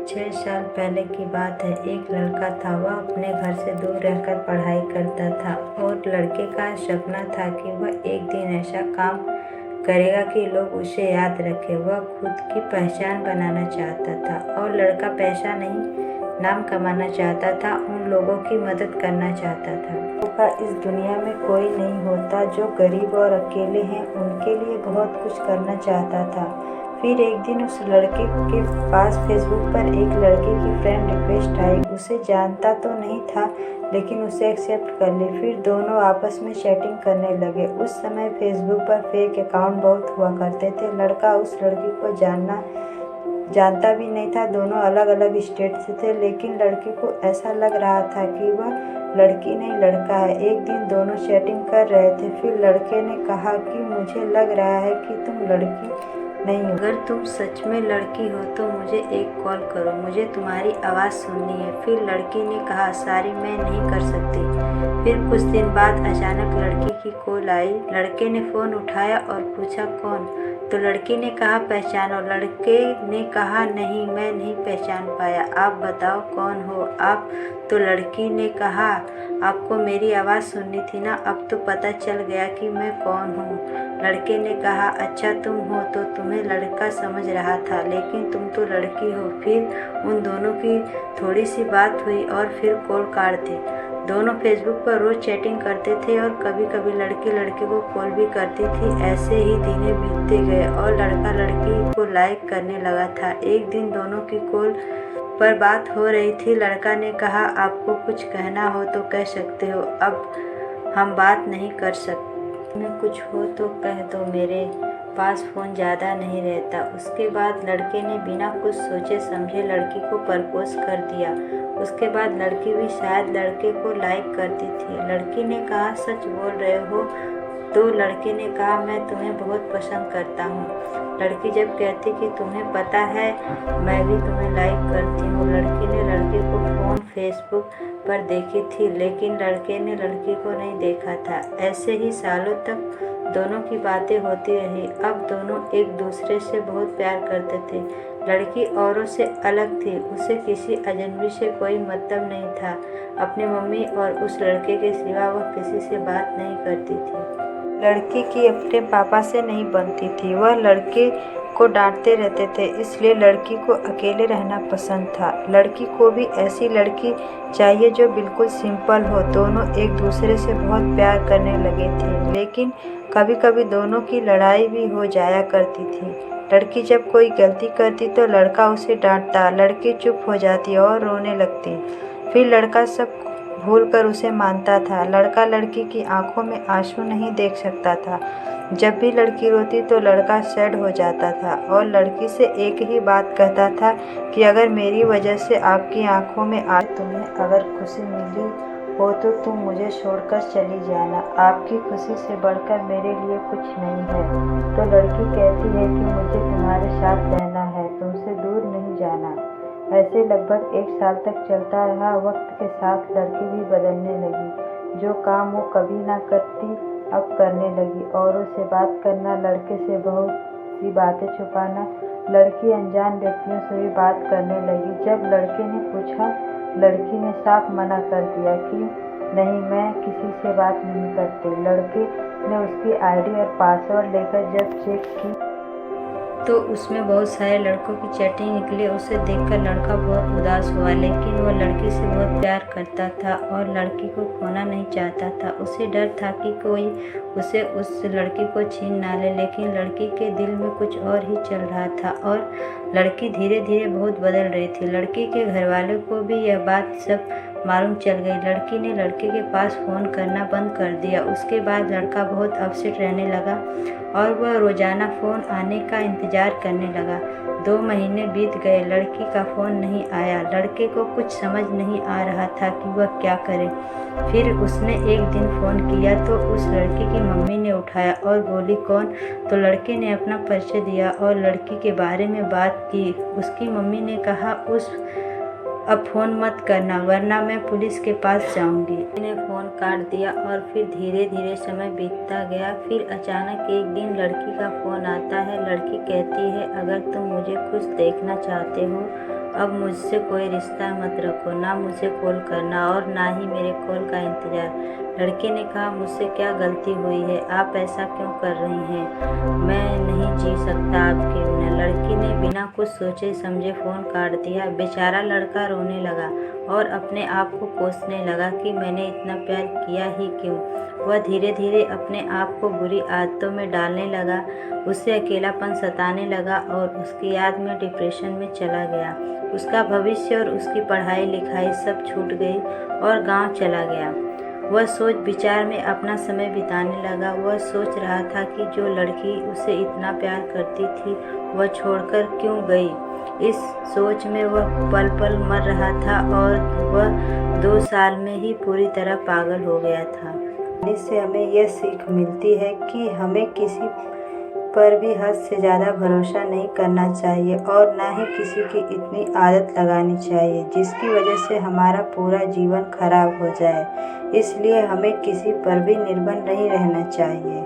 6 साल पहले की बात है। एक लड़का था, वह अपने घर से दूर रहकर पढ़ाई करता था और लड़के का सपना था कि वह एक दिन ऐसा काम करेगा कि लोग उसे याद रखें। वह खुद की पहचान बनाना चाहता था और लड़का पैसा नहीं, नाम कमाना चाहता था, उन लोगों की मदद करना चाहता था। का इस दुनिया में कोई नहीं होता जो गरीब और अकेले हैं, उनके लिए बहुत कुछ करना चाहता था। फिर एक दिन उस लड़के के पास फेसबुक पर एक लड़के की फ्रेंड रिक्वेस्ट आई। उसे जानता तो नहीं था, लेकिन उसे एक्सेप्ट कर ली। फिर दोनों आपस में चैटिंग करने लगे। उस समय फेसबुक पर फेक अकाउंट बहुत हुआ करते थे। लड़का उस लड़की को जानता भी नहीं था। दोनों अलग अलग स्टेट से थे, लेकिन लड़के को ऐसा लग रहा था कि वह लड़की नहीं लड़का है। एक दिन दोनों चैटिंग कर रहे थे। फिर लड़के ने कहा कि मुझे लग रहा है कि तुम लड़की नहीं हो। अगर तुम सच में लड़की हो तो मुझे एक कॉल करो, मुझे तुम्हारी आवाज़ सुननी है। फिर लड़की ने कहा सॉरी, मैं नहीं कर सकती। फिर कुछ दिन बाद अचानक लड़की की कॉल आई। लड़के ने फ़ोन उठाया और पूछा कौन? तो लड़की ने कहा पहचानो। लड़के ने कहा नहीं, मैं नहीं पहचान पाया, आप बताओ कौन हो आप? तो लड़की ने कहा आपको मेरी आवाज़ सुननी थी ना, अब तो पता चल गया कि मैं कौन हूँ। लड़के ने कहा अच्छा तुम हो तो तुम्हें लड़का समझ रहा था, लेकिन तुम तो लड़की हो। फिर उन दोनों की थोड़ी सी बात हुई और फिर कॉल काट दी। दोनों फेसबुक पर रोज़ चैटिंग करते थे और कभी कभी लड़की लड़के को कॉल भी करती थी। ऐसे ही दिनें बीतते गए और लड़का लड़की को लाइक करने लगा था। एक दिन दोनों की कॉल पर बात हो रही थी। लड़का ने कहा आपको कुछ कहना हो तो कह सकते हो, अब हम बात नहीं कर सकते। में कुछ हो तो कह दो, मेरे पास फ़ोन ज़्यादा नहीं रहता। उसके बाद लड़के ने बिना कुछ सोचे समझे लड़की को प्रपोज कर दिया। उसके बाद लड़की भी शायद लड़के को लाइक करती थी। लड़की ने कहा सच बोल रहे हो? तो लड़के ने कहा मैं तुम्हें बहुत पसंद करता हूँ। लड़की जब कहती कि तुम्हें पता है मैं भी तुम्हें लाइक करती हूँ। लड़की ने लड़के को फ़ोन फेसबुक पर देखी थी, लेकिन लड़के ने लड़की को नहीं देखा था। ऐसे ही सालों तक दोनों की बातें होती रही। अब दोनों एक दूसरे से बहुत प्यार करते थे। लड़की औरों से अलग थी, उसे किसी अजनबी से कोई मतलब नहीं था। अपनी मम्मी और उस लड़के के सिवा वह किसी से बात नहीं करती थी। लड़की की अपने पापा से नहीं बनती थी, वह लड़के को डांटते रहते थे, इसलिए लड़की को अकेले रहना पसंद था। लड़की को भी ऐसी लड़की चाहिए जो बिल्कुल सिंपल हो। दोनों एक दूसरे से बहुत प्यार करने लगे थे, लेकिन कभी कभी दोनों की लड़ाई भी हो जाया करती थी। लड़की जब कोई गलती करती तो लड़का उसे डांटता, लड़की चुप हो जाती और रोने लगती। फिर लड़का सब भूलकर उसे मानता था। लड़का लड़की की आंखों में आंसू नहीं देख सकता था। जब भी लड़की रोती तो लड़का सैड हो जाता था और लड़की से एक ही बात कहता था कि अगर मेरी वजह से आपकी आंखों में तुम्हें अगर खुशी मिली हो तो तुम मुझे छोड़कर चली जाना, आपकी खुशी से बढ़कर मेरे लिए कुछ नहीं है। तो लड़की कहती है कि मुझे तुम्हारे साथ रहना है, तुमसे दूर नहीं जाना। ऐसे लगभग 1 साल तक चलता रहा। वक्त के साथ लड़की भी बदलने लगी। जो काम वो कभी ना करती अब करने लगी। औरों से बात करना, लड़के से बहुत सी बातें छुपाना। लड़की अनजान व्यक्तियों से भी बात करने लगी। जब लड़के ने पूछा, लड़की ने साफ मना कर दिया कि नहीं, मैं किसी से बात नहीं करती। लड़के ने उसकी आईडी और पासवर्ड लेकर जब चेक की तो उसमें बहुत सारे लड़कों की चैटिंग निकली। उसे देखकर लड़का बहुत उदास हुआ, लेकिन वह लड़की से बहुत प्यार करता था और लड़की को खोना नहीं चाहता था। उसे डर था कि कोई उसे उस लड़की को छीन ना ले, लेकिन लड़की के दिल में कुछ और ही चल रहा था और लड़की धीरे धीरे बहुत बदल रही थी। लड़की के घर वालों को भी यह बात सब मालूम चल गई। लड़की ने लड़के के पास फ़ोन करना बंद कर दिया। उसके बाद लड़का बहुत अपसेट रहने लगा और वह रोज़ाना फ़ोन आने का इंतज़ार करने लगा। 2 महीने बीत गए, लड़की का फ़ोन नहीं आया। लड़के को कुछ समझ नहीं आ रहा था कि वह क्या करे। फिर उसने एक दिन फ़ोन किया तो उस लड़की की मम्मी ने उठाया और बोली कौन? तो लड़के ने अपना परिचय दिया और लड़की के बारे में बात की। उसकी मम्मी ने कहा अब फ़ोन मत करना, वरना मैं पुलिस के पास जाऊंगी। मैंने फ़ोन काट दिया और फिर धीरे धीरे समय बीतता गया। फिर अचानक एक दिन लड़की का फ़ोन आता है। लड़की कहती है अगर तुम मुझे कुछ देखना चाहते हो अब मुझसे कोई रिश्ता मत रखो, ना मुझे कॉल करना और ना ही मेरे कॉल का इंतज़ार। लड़के ने कहा, मुझसे क्या गलती हुई है, आप ऐसा क्यों कर रही हैं? मैं नहीं जी सकता आपके बिना। लड़की ने बिना कुछ सोचे समझे फ़ोन काट दिया। बेचारा लड़का रोने लगा और अपने आप को कोसने लगा कि मैंने इतना प्यार किया ही क्यों। वह धीरे धीरे अपने आप को बुरी आदतों में डालने लगा। उसे अकेलापन सताने लगा और उसकी याद में डिप्रेशन में चला गया। उसका भविष्य और उसकी पढ़ाई लिखाई सब छूट गई और गांव चला गया। वह सोच विचार में अपना समय बिताने लगा। वह सोच रहा था कि जो लड़की उसे इतना प्यार करती थी वह छोड़कर क्यों गई। इस सोच में वह पल पल मर रहा था और वह 2 साल में ही पूरी तरह पागल हो गया था। इससे हमें यह सीख मिलती है कि हमें किसी पर भी हद से ज़्यादा भरोसा नहीं करना चाहिए और ना ही किसी की इतनी आदत लगानी चाहिए जिसकी वजह से हमारा पूरा जीवन खराब हो जाए। इसलिए हमें किसी पर भी निर्भर नहीं रहना चाहिए।